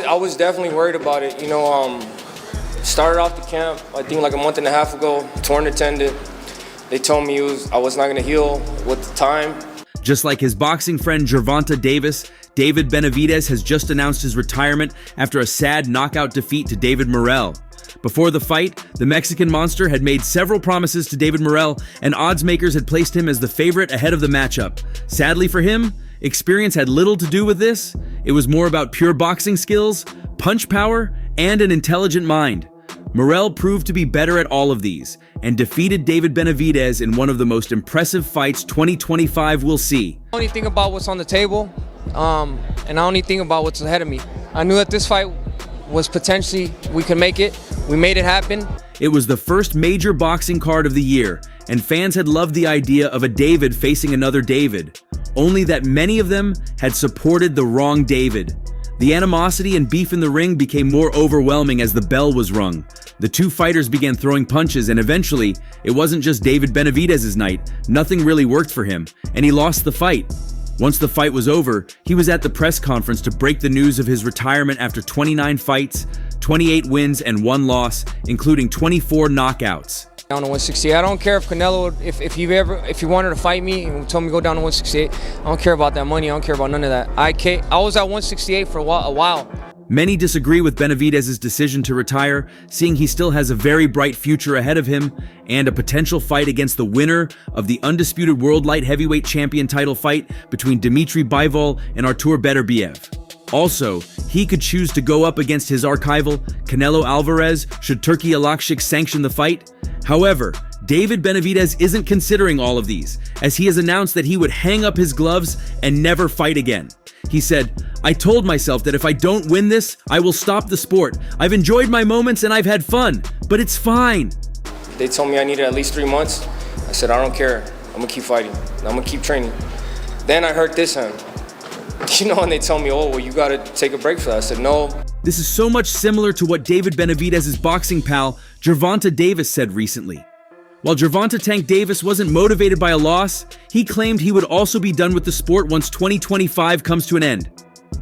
I was definitely worried about it. Started off the camp, I think like a month and a half ago, torn the tendon. They told me I was not gonna heal with the time. Just like his boxing friend Gervonta Davis, David Benavidez has just announced his retirement after a sad knockout defeat to David Morrell. Before the fight, the Mexican monster had made several promises to David Morrell, and odds makers had placed him as the favorite ahead of the matchup. Sadly for him, experience had little to do with this. It was more about pure boxing skills, punch power, and an intelligent mind. Morrell proved to be better at all of these and defeated David Benavidez in one of the most impressive fights 2025 will see. I only think about what's on the table, and I only think about what's ahead of me. I knew that this fight was potentially, we could make it. We made it happen. It was the first major boxing card of the year, and fans had loved the idea of a David facing another David, only that many of them had supported the wrong David. The animosity and beef in the ring became more overwhelming as the bell was rung. The two fighters began throwing punches, and eventually, it wasn't just David Benavidez's night. Nothing really worked for him, and he lost the fight. Once the fight was over, he was at the press conference to break the news of his retirement after 29 fights, 28 wins, and 1 loss, including 24 knockouts. Down to 168. I don't care if Canelo, if he wanted to fight me and told me to go down to 168. I don't care about that money. I don't care about none of that. I was at 168 for a while. Many disagree with Benavidez's decision to retire, seeing he still has a very bright future ahead of him and a potential fight against the winner of the undisputed world light heavyweight champion title fight between Dmitry Bivol and Artur Beterbiev. Also, he could choose to go up against his archival, Canelo Alvarez, should Turki Alakshik sanction the fight. However, David Benavidez isn't considering all of these, as he has announced that he would hang up his gloves and never fight again. He said, "I told myself that if I don't win this, I will stop the sport. I've enjoyed my moments and I've had fun, but it's fine." They told me I needed at least 3 months. I said, I don't care. I'm gonna keep fighting. I'm gonna keep training. Then I heard this hand. And they tell me, oh, well, you gotta take a break for that. I said, no. This is so much similar to what David Benavidez's boxing pal, Gervonta Davis, said recently. While Gervonta Tank Davis wasn't motivated by a loss, he claimed he would also be done with the sport once 2025 comes to an end.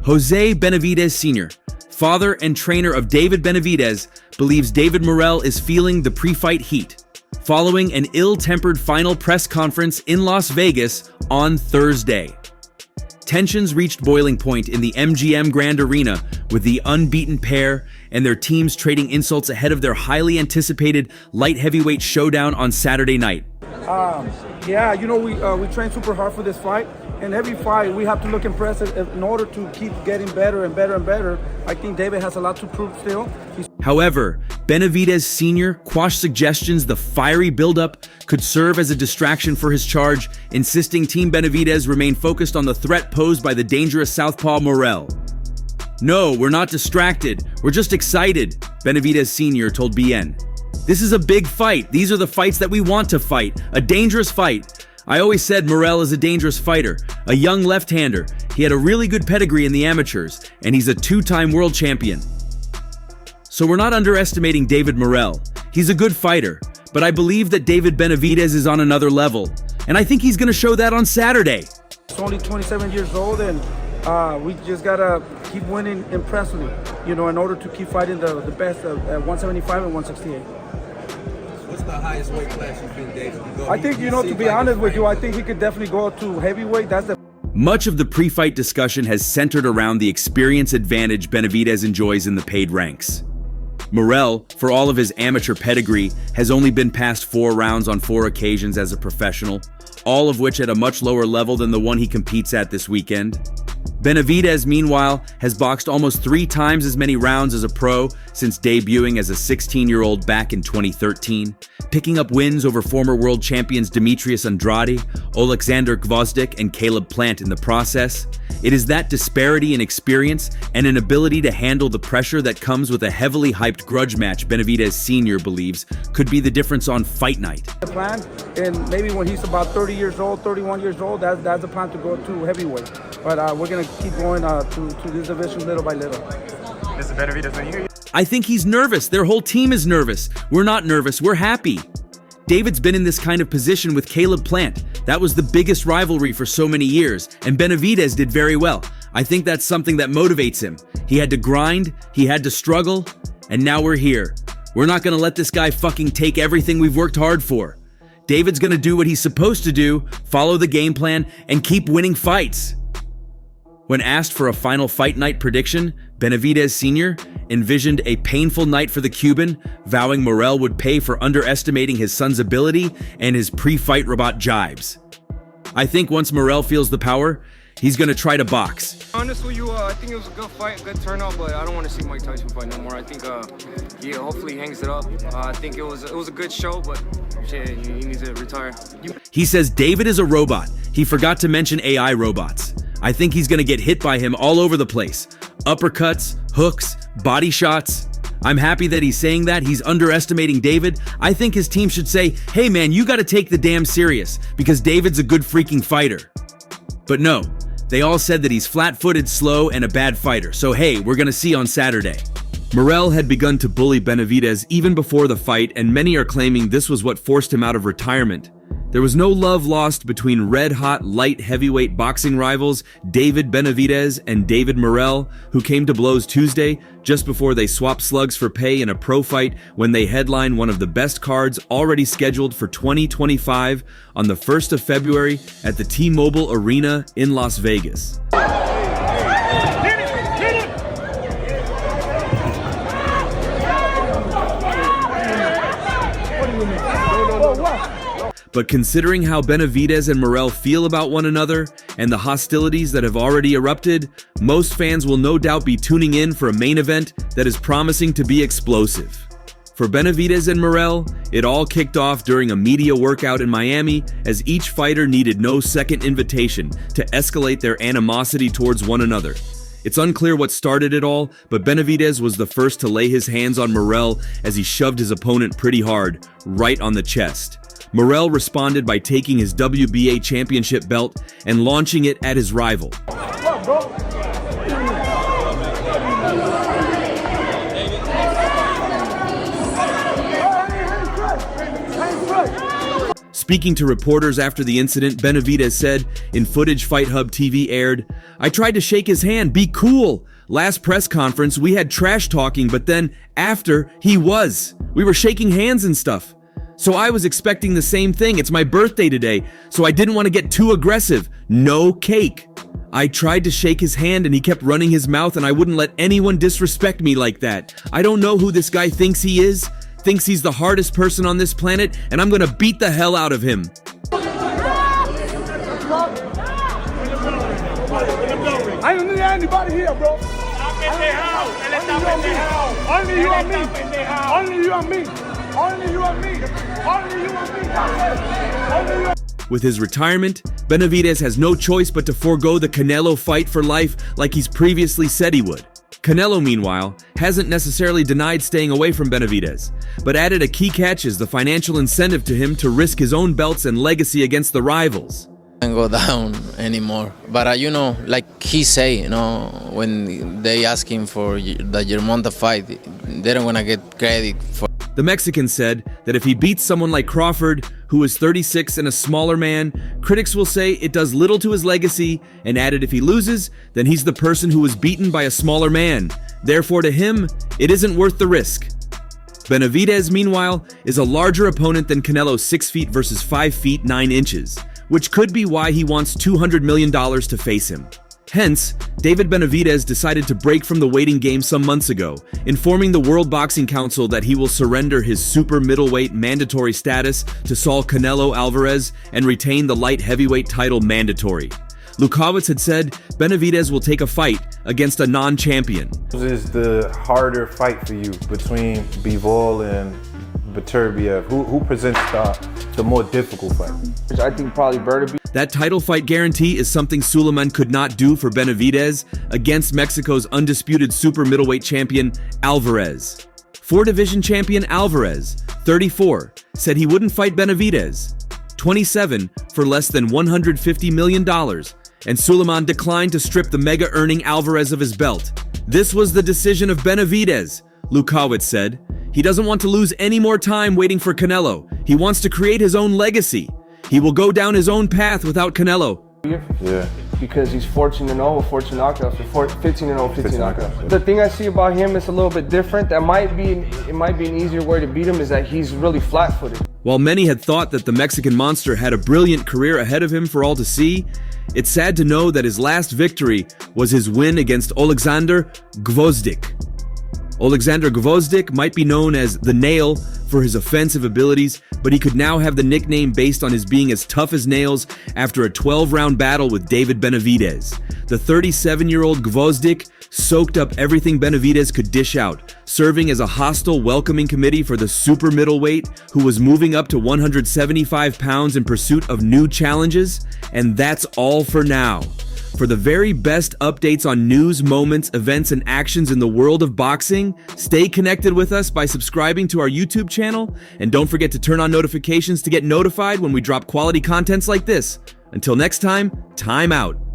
Jose Benavidez Sr., father and trainer of David Benavidez, believes David Morrell is feeling the pre-fight heat, following an ill-tempered final press conference in Las Vegas on Thursday. Tensions reached boiling point in the MGM Grand Arena, with the unbeaten pair and their teams trading insults ahead of their highly anticipated light heavyweight showdown on Saturday night. We train super hard for this fight. In every fight, we have to look impressive in order to keep getting better and better and better. I think David has a lot to prove still. However, Benavidez Sr. quashed suggestions the fiery buildup could serve as a distraction for his charge, insisting Team Benavidez remain focused on the threat posed by the dangerous southpaw Morrell. "No, we're not distracted. We're just excited," Benavidez Sr. told BN. "This is a big fight. These are the fights that we want to fight. A dangerous fight. I always said Morrell is a dangerous fighter, a young left-hander. He had a really good pedigree in the amateurs, and he's a 2-time world champion. So we're not underestimating David Morrell. He's a good fighter, but I believe that David Benavidez is on another level, and I think he's going to show that on Saturday." He's only 27 years old, and we just got to keep winning impressively, in order to keep fighting the best at 175 and 168. What's the highest weight class you've been, David? I think, to be honest with you, I think he could definitely go to heavyweight. Much of the pre-fight discussion has centered around the experience advantage Benavidez enjoys in the paid ranks. Morrell, for all of his amateur pedigree, has only been past 4 rounds on 4 occasions as a professional, all of which at a much lower level than the one he competes at this weekend. Benavidez, meanwhile, has boxed almost 3 times as many rounds as a pro since debuting as a 16-year-old back in 2013, picking up wins over former world champions Demetrius Andrade, Alexander Gvozdyk, and Caleb Plant in the process. It is that disparity in experience and an ability to handle the pressure that comes with a heavily hyped grudge match Benavidez Sr. believes could be the difference on fight night. The plan, and maybe when he's about 30 years old, 31 years old, that's the plan to go to heavyweight. But we're going to keep going to this division little by little. Mr. Benavidez, when you hear I think he's nervous. Their whole team is nervous. We're not nervous. We're happy. David's been in this kind of position with Caleb Plant. That was the biggest rivalry for so many years, and Benavidez did very well. I think that's something that motivates him. He had to grind, he had to struggle, and now we're here. We're not gonna let this guy fucking take everything we've worked hard for. David's gonna do what he's supposed to do, follow the game plan, and keep winning fights. When asked for a final fight night prediction, Benavidez Sr. envisioned a painful night for the Cuban, vowing Morrell would pay for underestimating his son's ability and his pre-fight robot jibes. I think once Morrell feels the power, he's gonna try to box. Honestly, I think it was a good fight, a good turnout, but I don't want to see Mike Tyson fight no more. I think he hopefully hangs it up. I think it was a good show, but shit, he needs to retire. He says David is a robot. He forgot to mention AI robots. I think he's gonna get hit by him all over the place. Uppercuts, hooks, body shots. I'm happy that he's saying that. He's underestimating David. I think his team should say, hey man, you gotta take the damn serious, because David's a good freaking fighter. But no, they all said that he's flat-footed, slow, and a bad fighter. So hey, we're gonna see on Saturday. Morrell had begun to bully Benavidez even before the fight, and many are claiming this was what forced him out of retirement. There was no love lost between red-hot light heavyweight boxing rivals David Benavidez and David Morrell, who came to blows Tuesday just before they swapped slugs for pay in a pro fight when they headline one of the best cards already scheduled for 2025 on the 1st of February at the T-Mobile Arena in Las Vegas. But considering how Benavidez and Morrell feel about one another and the hostilities that have already erupted, most fans will no doubt be tuning in for a main event that is promising to be explosive. For Benavidez and Morrell, it all kicked off during a media workout in Miami as each fighter needed no second invitation to escalate their animosity towards one another. It's unclear what started it all, but Benavidez was the first to lay his hands on Morrell as he shoved his opponent pretty hard, right on the chest. Morrell responded by taking his WBA championship belt and launching it at his rival. Speaking to reporters after the incident, Benavidez said, in footage Fight Hub TV aired, "I tried to shake his hand, be cool. Last press conference, we had trash talking, but then after, we were shaking hands and stuff. So I was expecting the same thing. It's my birthday today, so I didn't want to get too aggressive. No cake. I tried to shake his hand and he kept running his mouth and I wouldn't let anyone disrespect me like that. I don't know who this guy thinks he is. Thinks he's the hardest person on this planet, and I'm gonna beat the hell out of him." I don't need anybody here, bro. Only you and me. Only you and me. Only you and me. Only you and me. Only you. With his retirement, Benavidez has no choice but to forego the Canelo fight for life like he's previously said he would. Canelo, meanwhile, hasn't necessarily denied staying away from Benavidez, but added a key catch as the financial incentive to him to risk his own belts and legacy against the rivals. Can't go down anymore. But like he say, when they ask him for the Germonta fight, they don't want to get credit for. The Mexican said that if he beats someone like Crawford, who is 36 and a smaller man, critics will say it does little to his legacy, and added if he loses, then he's the person who was beaten by a smaller man. Therefore, to him, it isn't worth the risk. Benavidez, meanwhile, is a larger opponent than Canelo 6 feet versus 5 feet 9 inches, which could be why he wants $200 million to face him. Hence, David Benavidez decided to break from the waiting game some months ago, informing the World Boxing Council that he will surrender his super middleweight mandatory status to Saul Canelo Alvarez and retain the light heavyweight title mandatory. Lukowicz had said Benavidez will take a fight against a non-champion. This is the harder fight for you between Bivol and Beterbiev. Who presents the more difficult fight? I think probably Beterbiev. That title fight guarantee is something Suleiman could not do for Benavidez against Mexico's undisputed super middleweight champion Alvarez. 4-division champion Alvarez, 34, said he wouldn't fight Benavidez, 27, for less than $150 million, and Suleiman declined to strip the mega-earning Alvarez of his belt. This was the decision of Benavidez, Lukowicz said. He doesn't want to lose any more time waiting for Canelo. He wants to create his own legacy. He will go down his own path without Canelo. Yeah. because he's 14-0 with 14 knockouts, or 15-0 with 15 knockouts. The thing I see about him is a little bit different. It might be an easier way to beat him is that he's really flat-footed. While many had thought that the Mexican monster had a brilliant career ahead of him for all to see, it's sad to know that his last victory was his win against Alexander Gvozdyk. Alexander Gvozdyk might be known as the Nail for his offensive abilities, but he could now have the nickname based on his being as tough as nails after a 12-round battle with David Benavidez. The 37-year-old Gvozdyk soaked up everything Benavidez could dish out, serving as a hostile welcoming committee for the super middleweight who was moving up to 175 pounds in pursuit of new challenges. And that's all for now. For the very best updates on news, moments, events, and actions in the world of boxing, stay connected with us by subscribing to our YouTube channel, and don't forget to turn on notifications to get notified when we drop quality contents like this. Until next time, time out.